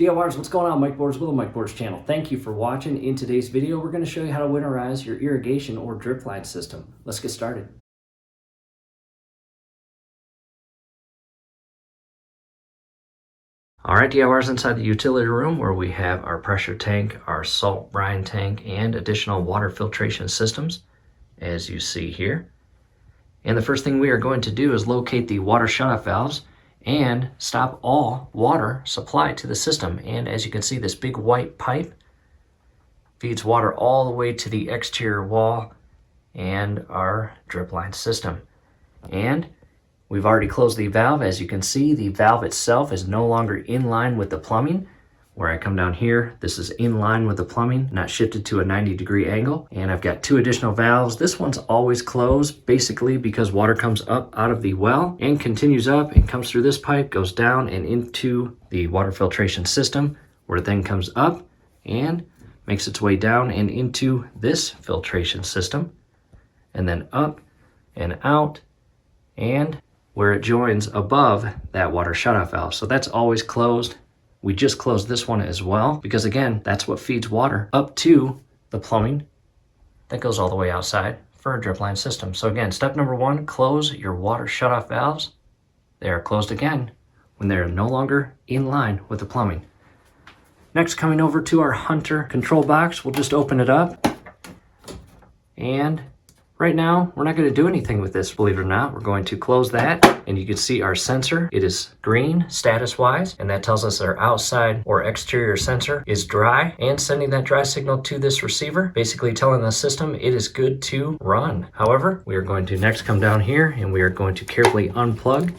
DIYers, what's going on? Mike Boards with the Mike Boards channel. Thank you for watching. In today's video, we're going to show you how to winterize your irrigation or drip line system. Let's get started. All right, DIYers, inside the utility room where we have our pressure tank, our salt brine tank, and additional water filtration systems, as you see here. And the first thing we are going to do is locate the water shutoff valves and stop all water supply to the system. And as you can see, this big white pipe feeds water all the way to the exterior wall and our drip line system. And we've already closed the valve. As you can see, the valve itself is no longer in line with the plumbing. Where I come down here, this is in line with the plumbing, not shifted to a 90-degree angle. And I've got two additional valves. This one's always closed, basically because water comes up out of the well and continues up and comes through this pipe, goes down and into the water filtration system, where it then comes up and makes its way down and into this filtration system, and then up and out, and where it joins above that water shutoff valve. So that's always closed. We just closed this one as well, because again, that's what feeds water up to the plumbing that goes all the way outside for a drip line system. So again, step number one, close your water shutoff valves. They are closed again when they're no longer in line with the plumbing. Next, coming over to our Hunter control box, we'll just open it up. And right now, we're not going to do anything with this, believe it or not. We're going to close that, and you can see our sensor. It is green status-wise, and that tells us that our outside or exterior sensor is dry, and sending that dry signal to this receiver, basically telling the system it is good to run. However, we are going to next come down here, and we are going to carefully unplug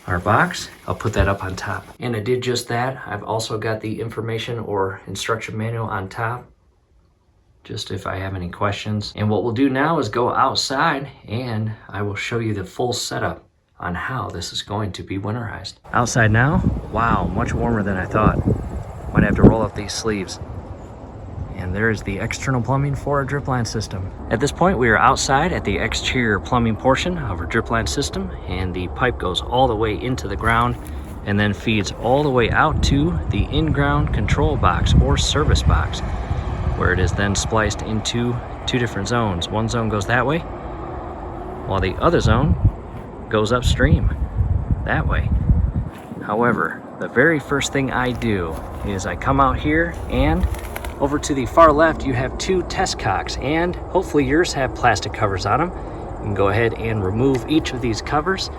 our box. I'll put that up on top. And I did just that. I've also got the information or instruction manual on top, just if I have any questions. And what we'll do now is go outside and I will show you the full setup on how this is going to be winterized. Outside now, wow, much warmer than I thought. Might have to roll up these sleeves. And there's the external plumbing for our drip line system. At this point, we are outside at the exterior plumbing portion of our drip line system, and the pipe goes all the way into the ground and then feeds all the way out to the in-ground control box or service box, where it is then spliced into two different zones. One zone goes that way, while the other zone goes upstream that way. However, the very first thing I do is I come out here, and over to the far left, you have two test cocks, and hopefully yours have plastic covers on them. You can go ahead and remove each of these covers.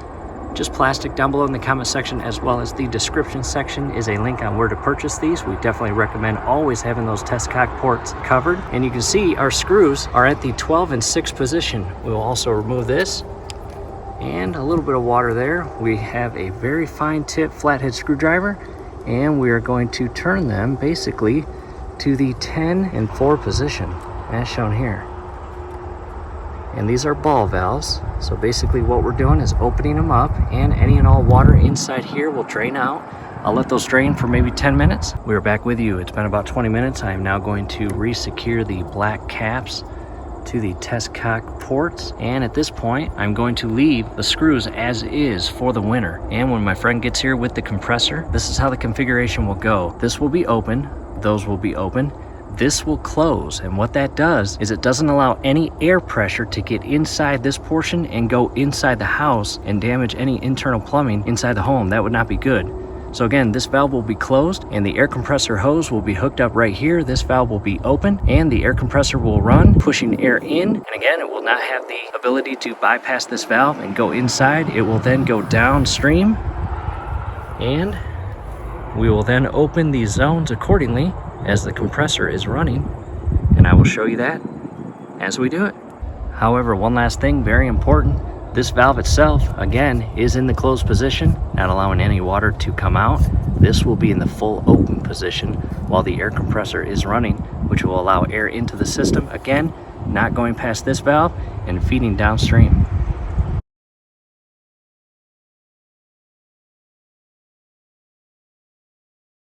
Just plastic. Down below in the comment section, as well as the description section, is a link on where to purchase these. We definitely recommend always having those test cock ports covered. And you can see our screws are at the 12 and 6 position. We will also remove this, and a little bit of water there. We have a very fine tip flathead screwdriver, and we are going to turn them basically to the 10 and 4 position, as shown here. And these are ball valves. So basically what we're doing is opening them up, and any and all water inside here will drain out. I'll let those drain for maybe 10 minutes. We are back with you. It's been about 20 minutes. I am now going to re-secure the black caps to the test cock ports. And at this point, I'm going to leave the screws as is for the winter. And when my friend gets here with the compressor, this is how the configuration will go. This will be open. Those will be open. This will close, and what that does is it doesn't allow any air pressure to get inside this portion and go inside the house and damage any internal plumbing inside the home. That would not be good. So again, this valve will be closed, and the air compressor hose will be hooked up right here. This valve will be open, and the air compressor will run, pushing air in. And again, it will not have the ability to bypass this valve and go inside. It will then go downstream, and we will then open these zones accordingly as the compressor is running, and I will show you that as we do it. However, one last thing, very important, this valve itself, again, is in the closed position, not allowing any water to come out. This will be in the full open position while the air compressor is running, which will allow air into the system, again, not going past this valve and feeding downstream.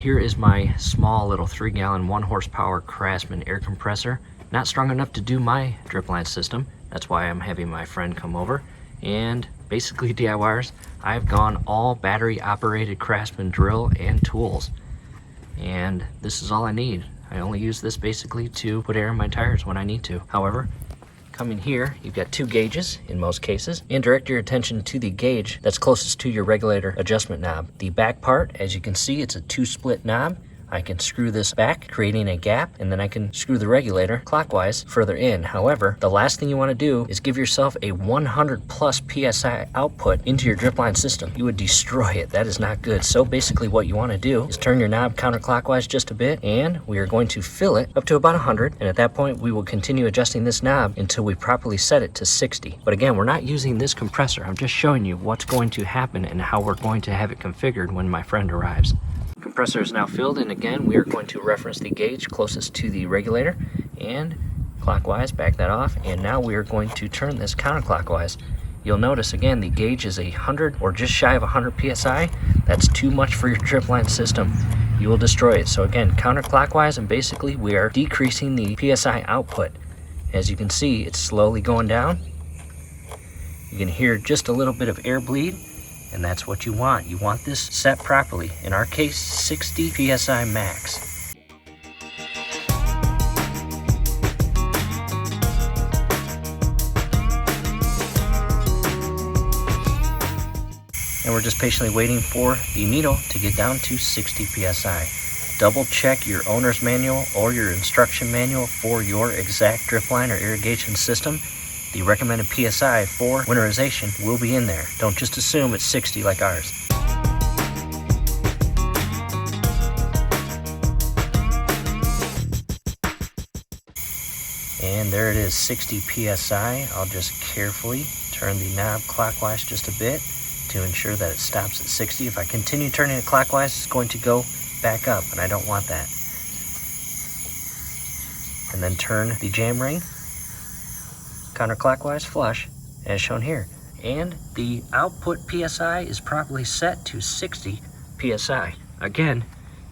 Here is my small little 3-gallon 1-horsepower Craftsman air compressor. Not strong enough to do my drip line system. That's why I'm having my friend come over. And basically, DIYers, I've gone all battery operated Craftsman drill and tools. and this is all I need. I only use this basically to put air in my tires when I need to. However, coming here, you've got 2 gauges in most cases, and direct your attention to the gauge that's closest to your regulator adjustment knob. The back part, as you can see, it's a 2-split knob. I can screw this back, creating a gap, and then I can screw the regulator clockwise further in. However, the last thing you want to do is give yourself a 100 plus PSI output into your drip line system. You would destroy it. That is not good. So basically what you want to do is turn your knob counterclockwise just a bit, and we are going to fill it up to about 100. And at that point, we will continue adjusting this knob until we properly set it to 60. But again, we're not using this compressor. I'm just showing you what's going to happen and how we're going to have it configured when my friend arrives. Compressor is now filled, and again we are going to reference the gauge closest to the regulator and clockwise back that off, and now we are going to turn this counterclockwise. You'll notice again the gauge is 100 or just shy of 100 psi. That's too much for your drip line system. You will destroy it. So again, counterclockwise, and basically we are decreasing the psi output. As you can see, it's slowly going down. You can hear just a little bit of air bleed. And that's what you want. You want this set properly. In our case, 60 psi max. And we're just patiently waiting for the needle to get down to 60 psi. Double check your owner's manual or your instruction manual for your exact drip line or irrigation system. The recommended PSI for winterization will be in there. Don't just assume it's 60 like ours. And there it is, 60 PSI. I'll just carefully turn the knob clockwise just a bit to ensure that it stops at 60. If I continue turning it clockwise, it's going to go back up, and I don't want that. And then turn the jam ring counterclockwise flush as shown here, and the output PSI is properly set to 60 PSI. Again,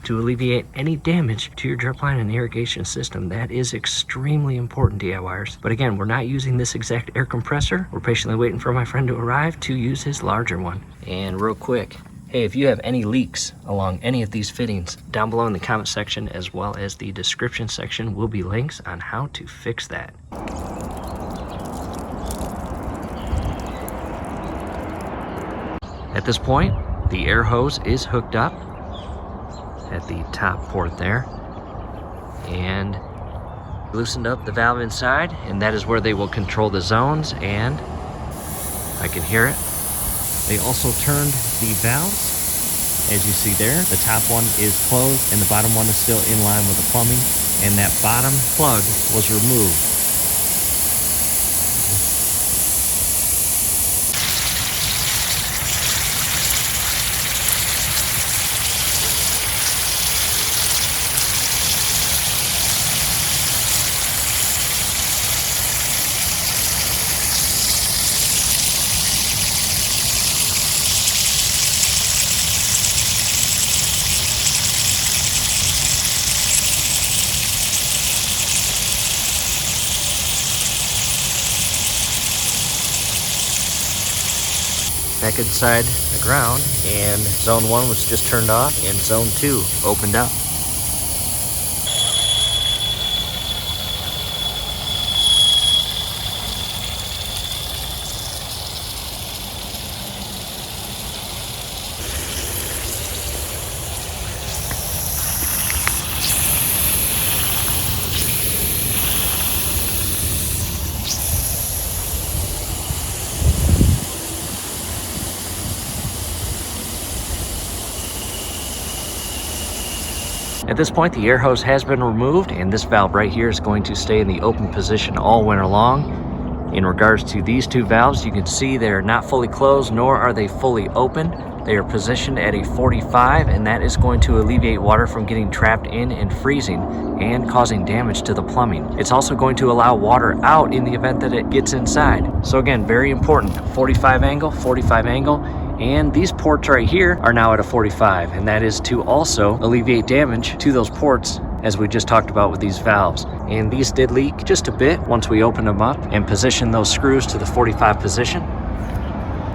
to alleviate any damage to your drip line and irrigation system. That is extremely important, DIYers. But again, we're not using this exact air compressor. We're patiently waiting for my friend to arrive to use his larger one. And real quick, hey, if you have any leaks along any of these fittings, down below in the comment section as well as the description section will be links on how to fix that. At this point, the air hose is hooked up at the top port there, and loosened up the valve inside, and that is where they will control the zones, and I can hear it. They also turned the valves, as you see there. The top one is closed and the bottom one is still in line with the plumbing, and that bottom plug was removed. Back inside the ground, and zone 1 was just turned off and zone 2 opened up. At this point, the air hose has been removed, and this valve right here is going to stay in the open position all winter long. In regards to these two valves, you can see they're not fully closed, nor are they fully open. They are positioned at a 45, and that is going to alleviate water from getting trapped in and freezing and causing damage to the plumbing. It's also going to allow water out in the event that it gets inside. So again, very important, 45 angle, and these ports right here are now at a 45, and that is to also alleviate damage to those ports as we just talked about with these valves. And these did leak just a bit once we opened them up and positioned those screws to the 45 position.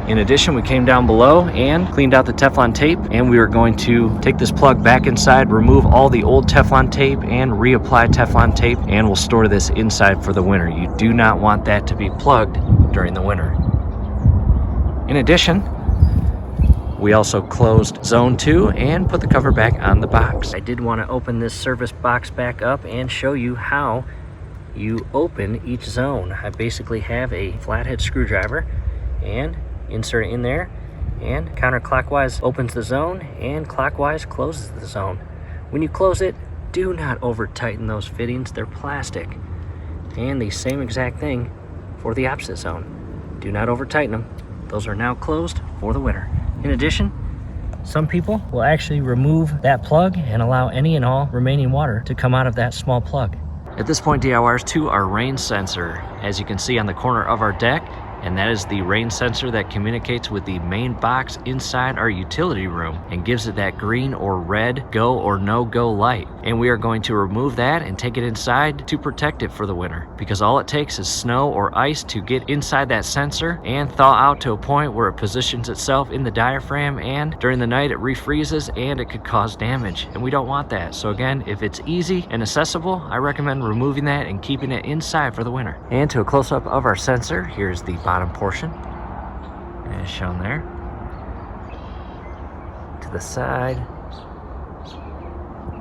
In addition, we came down below and cleaned out the Teflon tape, and we are going to take this plug back inside, remove all the old Teflon tape and reapply Teflon tape, and we'll store this inside for the winter. You do not want that to be plugged during the winter. In addition, we also closed zone 2 and put the cover back on the box. I did want to open this service box back up and show you how you open each zone. I basically have a flathead screwdriver and insert it in there, and counterclockwise opens the zone and clockwise closes the zone. When you close it, do not over tighten those fittings, they're plastic. And the same exact thing for the opposite zone. Do not over tighten them. Those are now closed for the winter. In addition, some people will actually remove that plug and allow any and all remaining water to come out of that small plug. At this point, DIYers, to our rain sensor, as you can see on the corner of our deck, and that is the rain sensor that communicates with the main box inside our utility room and gives it that green or red go or no go light. And we are going to remove that and take it inside to protect it for the winter, because all it takes is snow or ice to get inside that sensor and thaw out to a point where it positions itself in the diaphragm, and during the night it refreezes and it could cause damage, and we don't want that. So again, if it's easy and accessible, I recommend removing that and keeping it inside for the winter. And to a close-up of our sensor, here's the bottom portion as shown there, to the side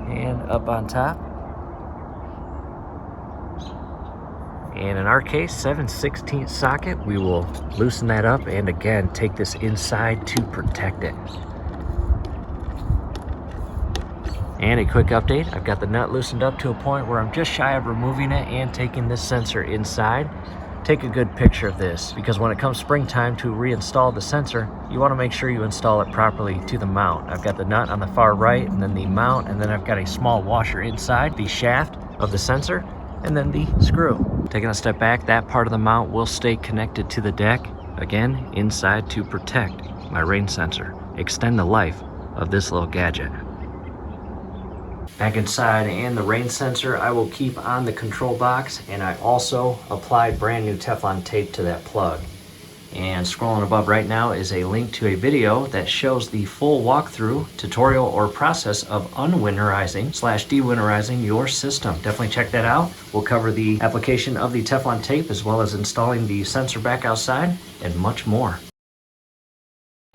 and up on top, and in our case 7/16 socket. We will loosen that up and again take this inside to protect it. And a quick update, I've got the nut loosened up to a point where I'm just shy of removing it and taking this sensor inside. Take a good picture of this, because when it comes springtime to reinstall the sensor, you want to make sure you install it properly to the mount. I've got the nut on the far right, and then the mount, and then I've got a small washer inside the shaft of the sensor, and then the screw. Taking a step back, that part of the mount will stay connected to the deck, again inside to protect my rain sensor, extend the life of this little gadget. Back inside, and the rain sensor I will keep on the control box, and I also applied brand new Teflon tape to that plug. And scrolling above right now is a link to a video that shows the full walkthrough tutorial or process of unwinterizing/de-winterizing your system. Definitely check that out. We'll cover the application of the Teflon tape as well as installing the sensor back outside and much more.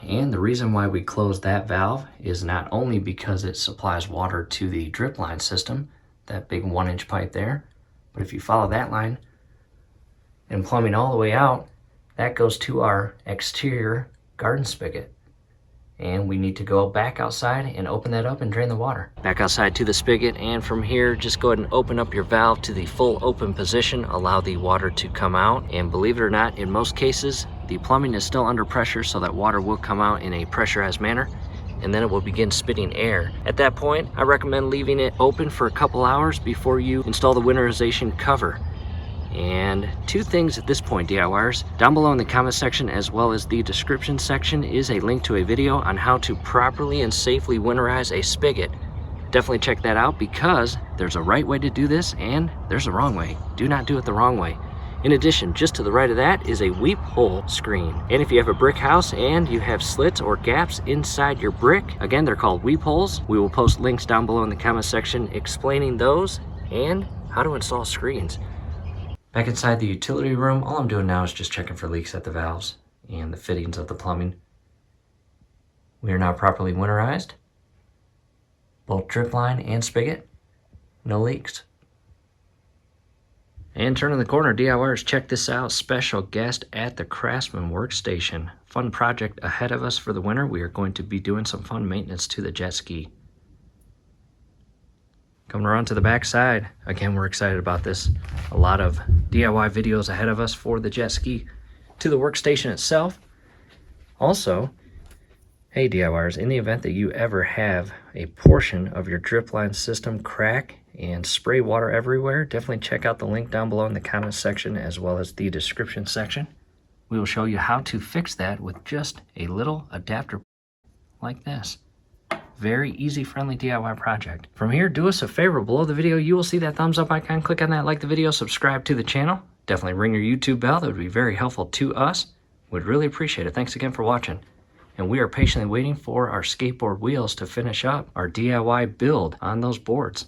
And the reason why we closed that valve is not only because it supplies water to the drip line system, that big 1-inch pipe there, but if you follow that line and plumbing all the way out, that goes to our exterior garden spigot. And we need to go back outside and open that up and drain the water. Back outside to the spigot, and from here, just go ahead and open up your valve to the full open position, allow the water to come out. And believe it or not, in most cases, the plumbing is still under pressure, so that water will come out in a pressurized manner, and then it will begin spitting air. At that point, I recommend leaving it open for a couple hours before you install the winterization cover. And two things at this point, DIYers. Down below in the comment section as well as the description section is a link to a video on how to properly and safely winterize a spigot. Definitely check that out, because there's a right way to do this and there's a wrong way. Do not do it the wrong way. In addition, just to the right of that is a weep hole screen. And if you have a brick house and you have slits or gaps inside your brick, again, they're called weep holes. We will post links down below in the comment section explaining those and how to install screens. Back inside the utility room, all I'm doing now is just checking for leaks at the valves and the fittings of the plumbing. We are now properly winterized, both drip line and spigot, no leaks. And turning the corner, DIYers, check this out. Special guest at the Craftsman workstation. Fun project ahead of us for the winter. We are going to be doing some fun maintenance to the jet ski. Coming around to the back side, again, we're excited about this. A lot of DIY videos ahead of us for the jet ski. To the workstation itself. Also, hey DIYers, in the event that you ever have a portion of your drip line system crack and spray water everywhere, definitely check out the link down below in the comment section as well as the description section. We will show you how to fix that with just a little adapter like this. Very easy, friendly DIY project. From here, do us a favor. Below the video, you will see that thumbs up icon. Click on that, like the video, subscribe to the channel. Definitely ring your YouTube bell. That would be very helpful to us. Would really appreciate it. Thanks again for watching. And we are patiently waiting for our skateboard wheels to finish up our DIY build on those boards.